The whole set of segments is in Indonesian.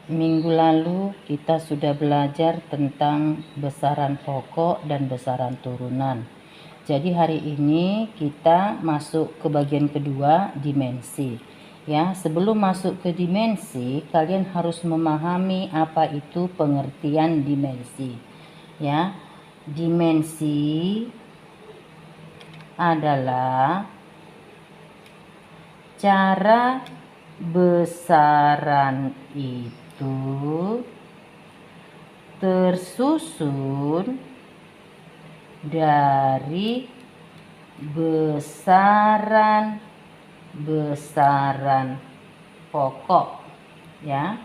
Minggu lalu kita sudah belajar tentang besaran pokok dan besaran turunan. Jadi hari ini kita masuk ke bagian kedua, dimensi. Ya, sebelum masuk ke dimensi, kalian harus memahami apa itu pengertian dimensi. Ya, dimensi adalah cara besaran itu tersusun dari besaran pokok. Ya,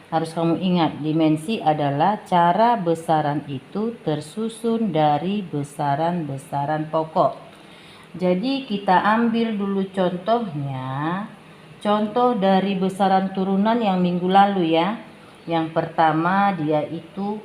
harus kamu ingat, dimensi adalah cara besaran itu tersusun dari besaran pokok. Jadi kita ambil dulu contohnya. Contoh dari besaran turunan yang minggu lalu ya. Yang pertama dia itu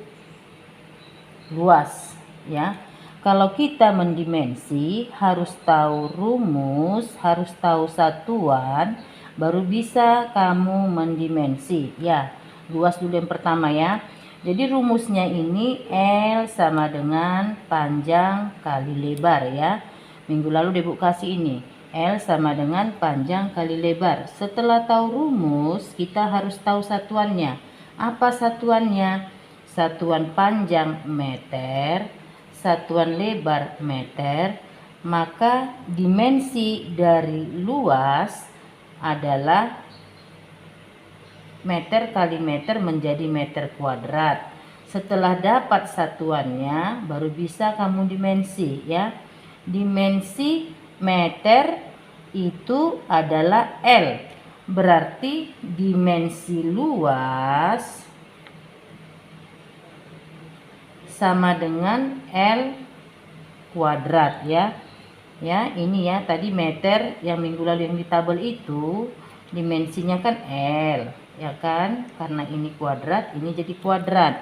luas ya. Kalau kita mendimensi harus tahu rumus, harus tahu satuan, baru bisa kamu mendimensi ya. Luas dulu yang pertama ya. Jadi rumusnya ini L sama dengan panjang kali lebar ya. Minggu lalu Ibu kasih ini. L sama dengan panjang kali lebar. Setelah tahu rumus, kita harus tahu satuannya. Apa satuannya? Satuan panjang meter, satuan lebar meter. Maka dimensi dari luas adalah meter kali meter menjadi meter kuadrat. Setelah dapat satuannya, baru bisa kamu dimensi ya. Dimensi meter itu adalah L. Berarti dimensi luas sama dengan L kuadrat ya. Ya, ini ya tadi meter yang minggu lalu yang di tabel itu dimensinya kan L, ya kan? Karena ini kuadrat, ini jadi kuadrat.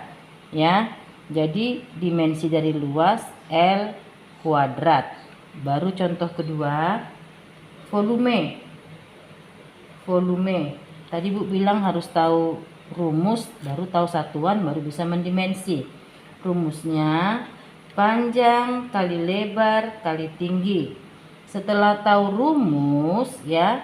Ya. Jadi dimensi dari luas L kuadrat. Baru contoh kedua, volume. Volume. Tadi Bu bilang harus tahu rumus, baru tahu satuan, baru bisa mendimensi. Rumusnya panjang kali lebar kali tinggi. Setelah tahu rumus ya,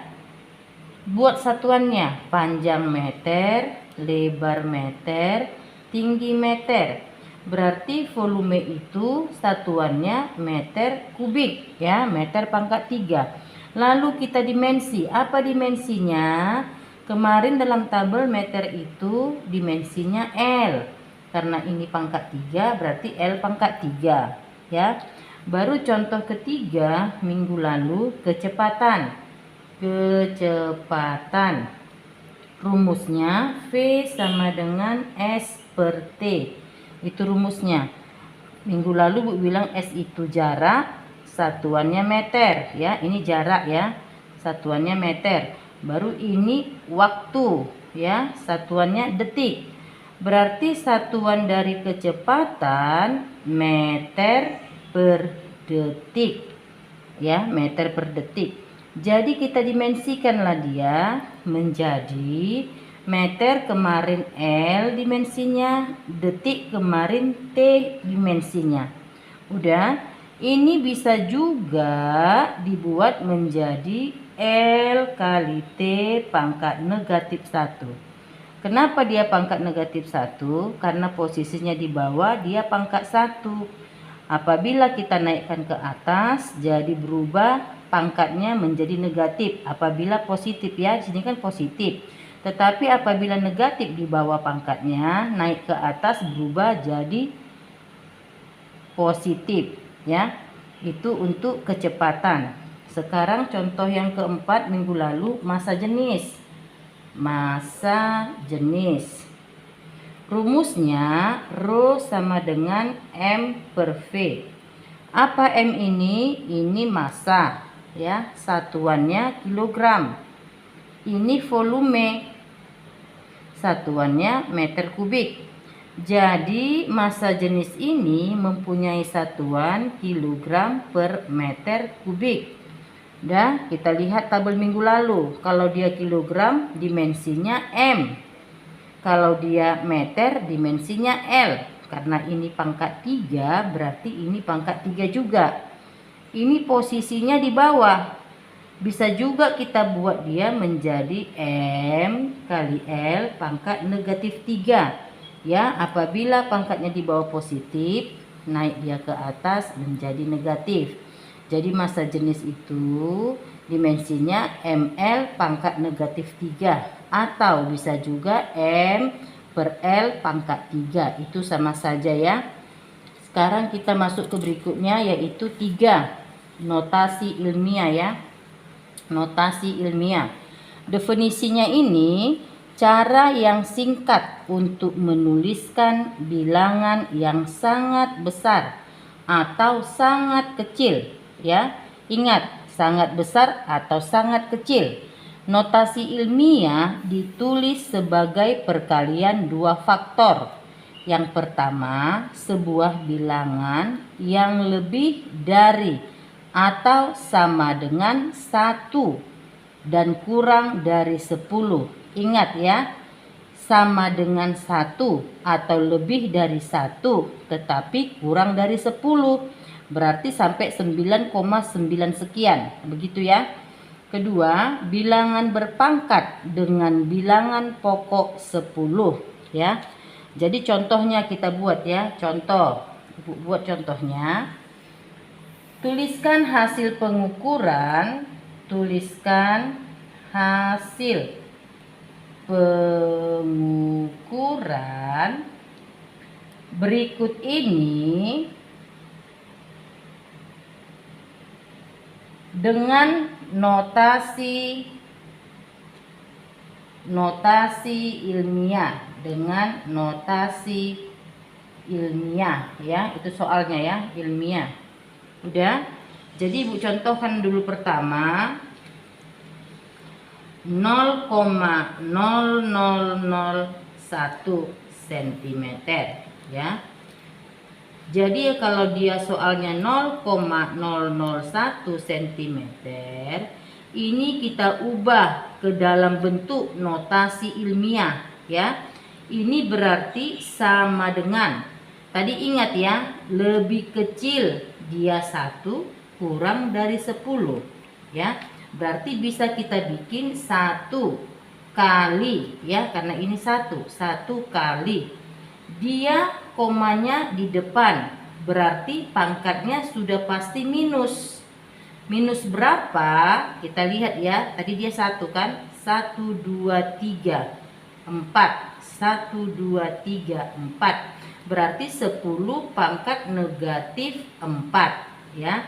buat satuannya. Panjang meter, lebar meter, tinggi meter. Berarti volume itu satuannya meter kubik ya, meter pangkat 3. Lalu kita dimensi. Apa dimensinya? Kemarin dalam tabel meter itu dimensinya L. Karena ini pangkat 3 berarti L pangkat 3 ya. Baru contoh ketiga minggu lalu, kecepatan. Kecepatan. Rumusnya V sama dengan S per T. Itu rumusnya. Minggu lalu Bu bilang S itu jarak, satuannya meter ya. Ini jarak ya, satuannya meter. Baru ini waktu ya, satuannya detik. Berarti satuan dari kecepatan meter per detik ya, meter per detik. Jadi kita dimensikanlah dia menjadi meter kemarin L dimensinya, detik kemarin T dimensinya. Udah, ini bisa juga dibuat menjadi L kali T pangkat negatif 1. Kenapa dia pangkat negatif 1? Karena posisinya di bawah, dia pangkat 1. Apabila kita naikkan ke atas, jadi berubah pangkatnya menjadi negatif. Apabila positif ya, di sini kan positif. Tetapi apabila negatif di bawah pangkatnya, naik ke atas berubah jadi positif ya. Itu untuk kecepatan. Sekarang contoh yang keempat minggu lalu, massa jenis. Massa jenis. Rumusnya Rho sama dengan M per V. Apa M ini? Ini massa ya, satuannya kilogram. Ini volume, satuannya meter kubik. Jadi massa jenis ini mempunyai satuan kilogram per meter kubik. Dah, kita lihat tabel minggu lalu. Kalau dia kilogram, dimensinya M. Kalau dia meter dimensinya L. Karena ini pangkat 3 berarti ini pangkat 3 juga. Ini posisinya di bawah. Bisa juga kita buat dia menjadi M kali L pangkat negatif 3. Ya, apabila pangkatnya di bawah positif, naik dia ke atas menjadi negatif. Jadi massa jenis itu dimensinya ML pangkat negatif 3. Atau bisa juga M per L pangkat 3. Itu sama saja ya. Sekarang kita masuk ke berikutnya yaitu 3. Notasi ilmiah ya. Notasi ilmiah. Definisinya ini cara yang singkat untuk menuliskan bilangan yang sangat besar atau sangat kecil ya. Ingat, sangat besar atau sangat kecil. Notasi ilmiah ditulis sebagai perkalian dua faktor. Yang pertama, sebuah bilangan yang lebih dari atau sama dengan 1 dan kurang dari 10. Ingat ya, sama dengan 1 atau lebih dari 1 tetapi kurang dari 10. Berarti sampai 9,9 sekian. Begitu ya. Kedua, bilangan berpangkat dengan bilangan pokok 10 ya. Jadi contohnya kita buat ya. Contoh. Ibu buat contohnya. Tuliskan hasil pengukuran. Tuliskan hasil pengukuran berikut ini dengan notasi ilmiah, dengan notasi ilmiah ya. Itu soalnya ya, ilmiah. Udah. Jadi Ibu contohkan dulu pertama 0,0001 cm ya. Jadi kalau dia soalnya 0,001 cm, ini kita ubah ke dalam bentuk notasi ilmiah ya. Ini berarti sama dengan, tadi ingat ya, lebih kecil dia 1 kurang dari 10 ya. Berarti bisa kita bikin 1 kali ya, karena ini 1 kali. Dia komanya di depan, berarti pangkatnya sudah pasti minus. Minus berapa? Kita lihat ya. Tadi dia 1 kan? 1, 2, 3, 4. 1, 2, 3, 4. Berarti 10 pangkat negatif 4 ya.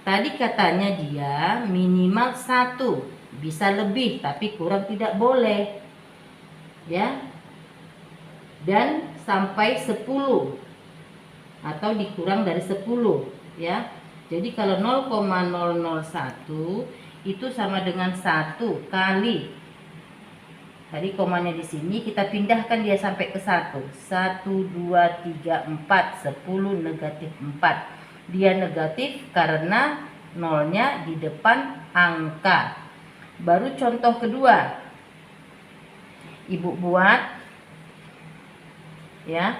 Tadi katanya dia minimal 1. Bisa lebih tapi kurang tidak boleh ya. Dan sampai 10 atau dikurang dari 10 ya. Jadi kalau 0,001 itu sama dengan 1 kali, tadi komanya di sini kita pindahkan dia sampai ke 1. 1, 2, 3, 4, 10 negatif 4. Dia negatif karena nolnya di depan angka. Baru contoh kedua. Ibu buat ya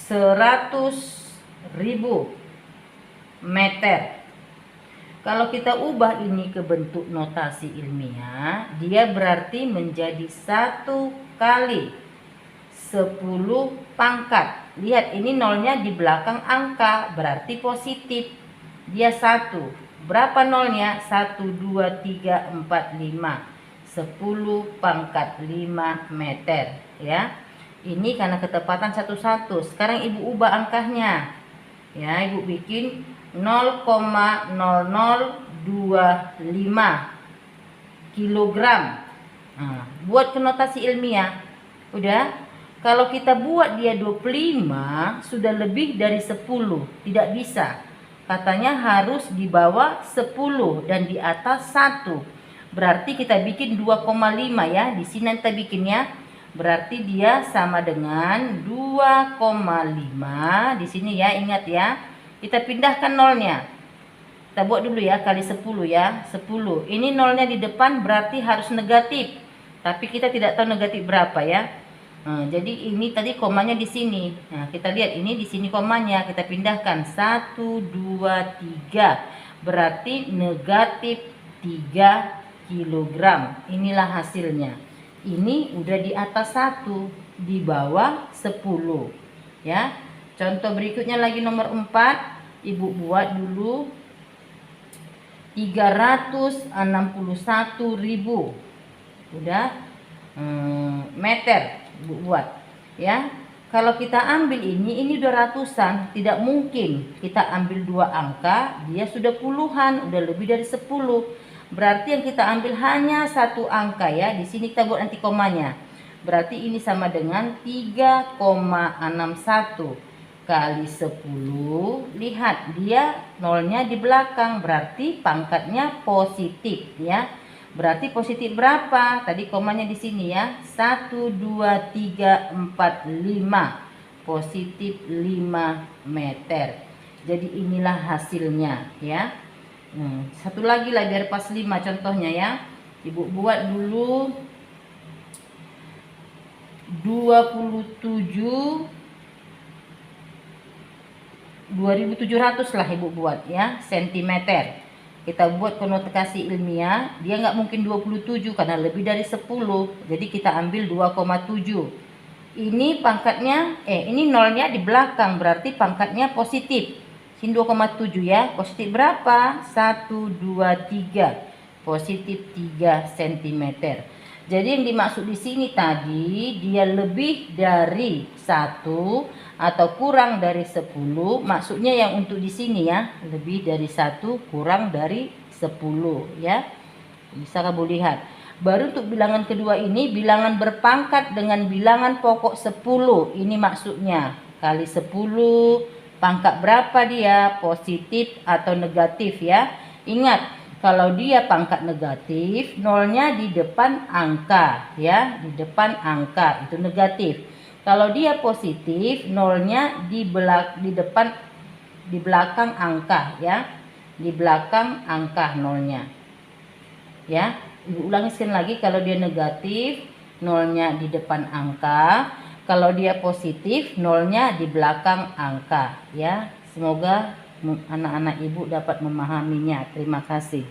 100.000 meter. Kalau kita ubah ini ke bentuk notasi ilmiah, dia berarti menjadi 1 kali 10 pangkat. Lihat ini nolnya di belakang angka, berarti positif. Dia 1. Berapa nolnya? 1, 2, 3, 4, 5. 10 pangkat 5 meter ya. Ini karena ketepatan 1-1. Sekarang Ibu ubah angkanya. Ya, Ibu bikin 0,0025 kilogram. Nah, buat ke notasi ilmiah. Udah. Kalau kita buat dia 25 sudah lebih dari 10. Tidak bisa. Katanya harus di bawah 10 dan di atas 1. Berarti kita bikin 2,5 ya. Di sini kita bikinnya. Berarti dia sama dengan 2,5. Di sini ya, ingat ya. Kita pindahkan nolnya. Kita buat dulu ya, kali 10 ya. 10. Ini nolnya di depan berarti harus negatif. Tapi kita tidak tahu negatif berapa ya. Nah, jadi ini tadi komanya di sini. Nah, kita lihat ini di sini komanya, kita pindahkan 1, 2, 3. Berarti negatif 3 kilogram. Inilah hasilnya. Ini udah di atas 1, di bawah 10. Ya. Contoh berikutnya lagi nomor 4. Ibu buat dulu 361.000. Udah meter buat ya. Kalau kita ambil ini 200-an, tidak mungkin kita ambil 2 angka dia sudah puluhan, udah lebih dari 10. Berarti yang kita ambil hanya 1 angka ya. Di sini kita buat nanti komanya. Berarti ini sama dengan 3,61 kali 10. Lihat dia nolnya di belakang, berarti pangkatnya positif ya. Berarti positif berapa? Tadi komanya di sini ya. 1, 2, 3, 4, 5. Positif 5 meter. Jadi inilah hasilnya ya. Satu lagi lah biar pas 5 contohnya ya. Ibu buat dulu 2700 lah ibu buat ya, sentimeter. Kita buat konotasi ilmiah, dia nggak mungkin 27 karena lebih dari 10. Jadi kita ambil 2,7. Ini pangkatnya, ini nolnya di belakang, berarti pangkatnya positif. Sini 2,7 ya. Positif berapa? 1, 2, 3. Positif 3 cm. Jadi yang dimaksud di sini tadi, dia lebih dari 1 atau kurang dari 10, maksudnya yang untuk di sini ya, lebih dari 1 kurang dari 10 ya. Bisa kamu lihat. Baru untuk bilangan kedua ini, bilangan berpangkat dengan bilangan pokok 10. Ini maksudnya kali 10, pangkat berapa dia? Positif atau negatif ya. Ingat, kalau dia pangkat negatif, nolnya di depan angka ya, di depan angka itu negatif. Kalau dia positif, nolnya di belakang angka ya, di belakang angka nolnya. Ya, Ibu ulangi sekali lagi, kalau dia negatif, nolnya di depan angka. Kalau dia positif, nolnya di belakang angka ya. Semoga anak-anak Ibu dapat memahaminya. Terima kasih.